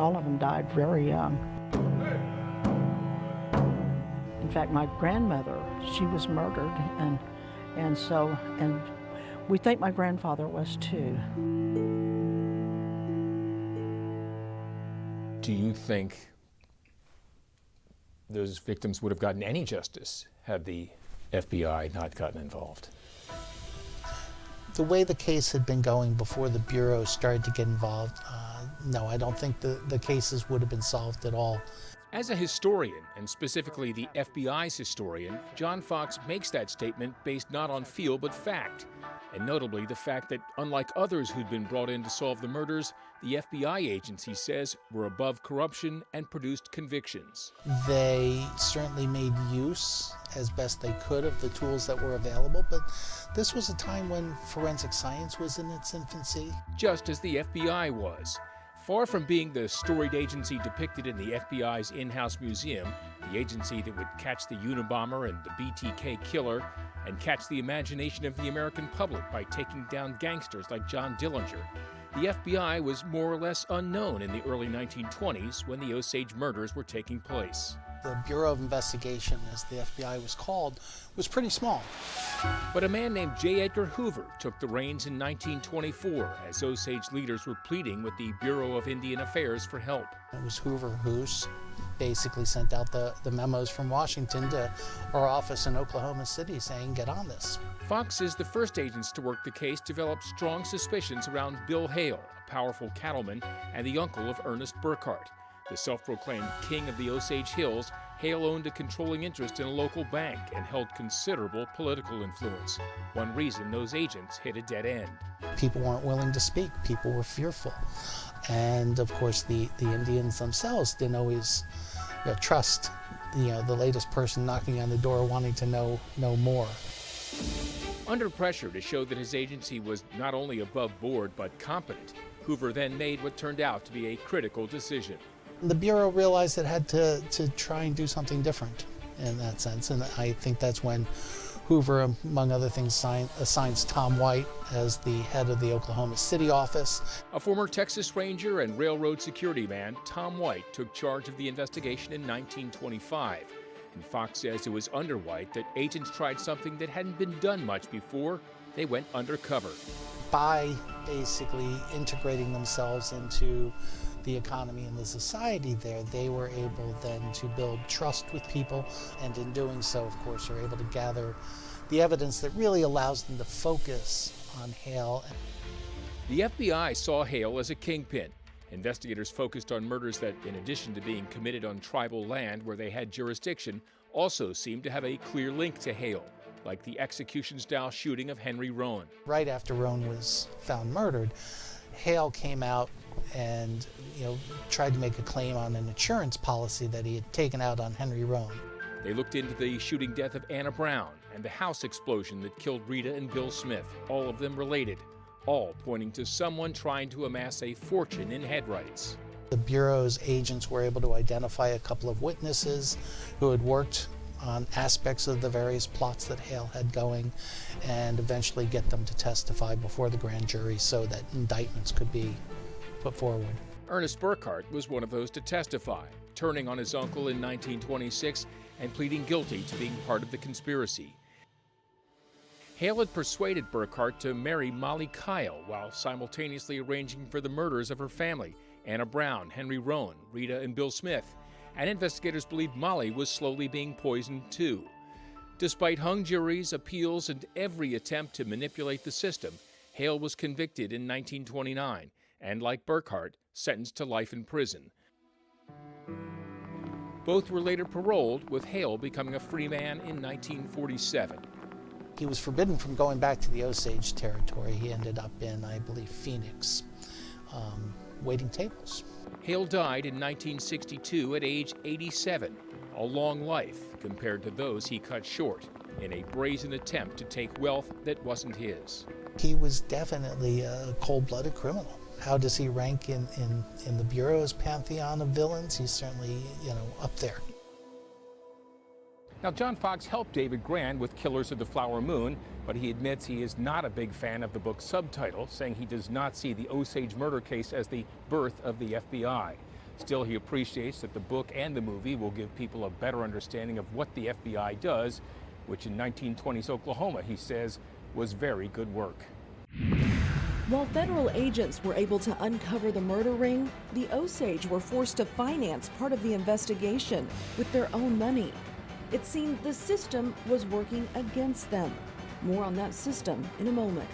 All of them died very young. In fact, my grandmother, she was murdered, and we think my grandfather was too. Do you think those victims would have gotten any justice had the FBI not gotten involved? The way the case had been going before the Bureau started to get involved, no, I don't think the cases would have been solved at all. As a historian, and specifically the FBI's historian, John Fox makes that statement based not on feel but fact, and notably the fact that unlike others who'd been brought in to solve the murders, the FBI agency says were above corruption and produced convictions. They certainly made use, as best they could, of the tools that were available, but this was a time when forensic science was in its infancy. Just as the FBI was. Far from being the storied agency depicted in the FBI's in-house museum, the agency that would catch the Unabomber and the BTK killer and catch the imagination of the American public by taking down gangsters like John Dillinger, the FBI was more or less unknown in the early 1920s when the Osage murders were taking place. The Bureau of Investigation, as the FBI was called, was pretty small. But a man named J. Edgar Hoover took the reins in 1924 as Osage leaders were pleading with the Bureau of Indian Affairs for help. It was Hoover who basically sent out the memos from Washington to our office in Oklahoma City saying, get on this. Fox is the first agents to work the case developed strong suspicions around Bill Hale, a powerful cattleman and the uncle of Ernest Burkhart. The self-proclaimed king of the Osage Hills, Hale owned a controlling interest in a local bank and held considerable political influence. One reason those agents hit a dead end. People weren't willing to speak. People were fearful. And of course, the Indians themselves didn't always trust the latest person knocking on the door wanting to know more. Under pressure to show that his agency was not only above board but competent, Hoover then made what turned out to be a critical decision. The Bureau realized it had to try and do something different in that sense, and I think that's when Hoover, among other things, assigns Tom White as the head of the Oklahoma City office. A former Texas Ranger and railroad security man, Tom White took charge of the investigation in 1925. And Fox says it was under White that agents tried something that hadn't been done much before. They went undercover. By basically integrating themselves into the economy and the society there, they were able then to build trust with people, and in doing so, of course, are able to gather the evidence that really allows them to focus on Hale. The FBI saw Hale as a kingpin. Investigators focused on murders that, in addition to being committed on tribal land where they had jurisdiction, also seemed to have a clear link to Hale, like the execution-style shooting of Henry Roan. Right after Roan was found murdered, Hale came out and tried to make a claim on an insurance policy that he had taken out on Henry Roan. They looked into the shooting death of Anna Brown and the house explosion that killed Rita and Bill Smith, all of them related, all pointing to someone trying to amass a fortune in head rights. The Bureau's agents were able to identify a couple of witnesses who had worked on aspects of the various plots that Hale had going, and eventually get them to testify before the grand jury so that indictments could be put forward. Ernest Burkhart was one of those to testify, turning on his uncle in 1926 and pleading guilty to being part of the conspiracy. Hale had persuaded Burkhart to marry Molly Kyle while simultaneously arranging for the murders of her family, Anna Brown, Henry Roan, Rita, and Bill Smith. And investigators believed Molly was slowly being poisoned too. Despite hung juries, appeals, and every attempt to manipulate the system, Hale was convicted in 1929 and, like Burkhart, sentenced to life in prison. Both were later paroled, with Hale becoming a free man in 1947. He was forbidden from going back to the Osage territory. He ended up in, I believe, Phoenix, waiting tables. Hale died in 1962 at age 87, a long life compared to those he cut short in a brazen attempt to take wealth that wasn't his. He was definitely a cold-blooded criminal. How does he rank in the Bureau's pantheon of villains? He's certainly, up there. Now, John Fox helped David Grand with Killers of the Flower Moon, but he admits he is not a big fan of the book's subtitle, saying he does not see the Osage murder case as the birth of the FBI. Still, he appreciates that the book and the movie will give people a better understanding of what the FBI does, which in 1920s Oklahoma, he says, was very good work. While federal agents were able to uncover the murder ring, the Osage were forced to finance part of the investigation with their own money. It seemed the system was working against them. More on that system in a moment.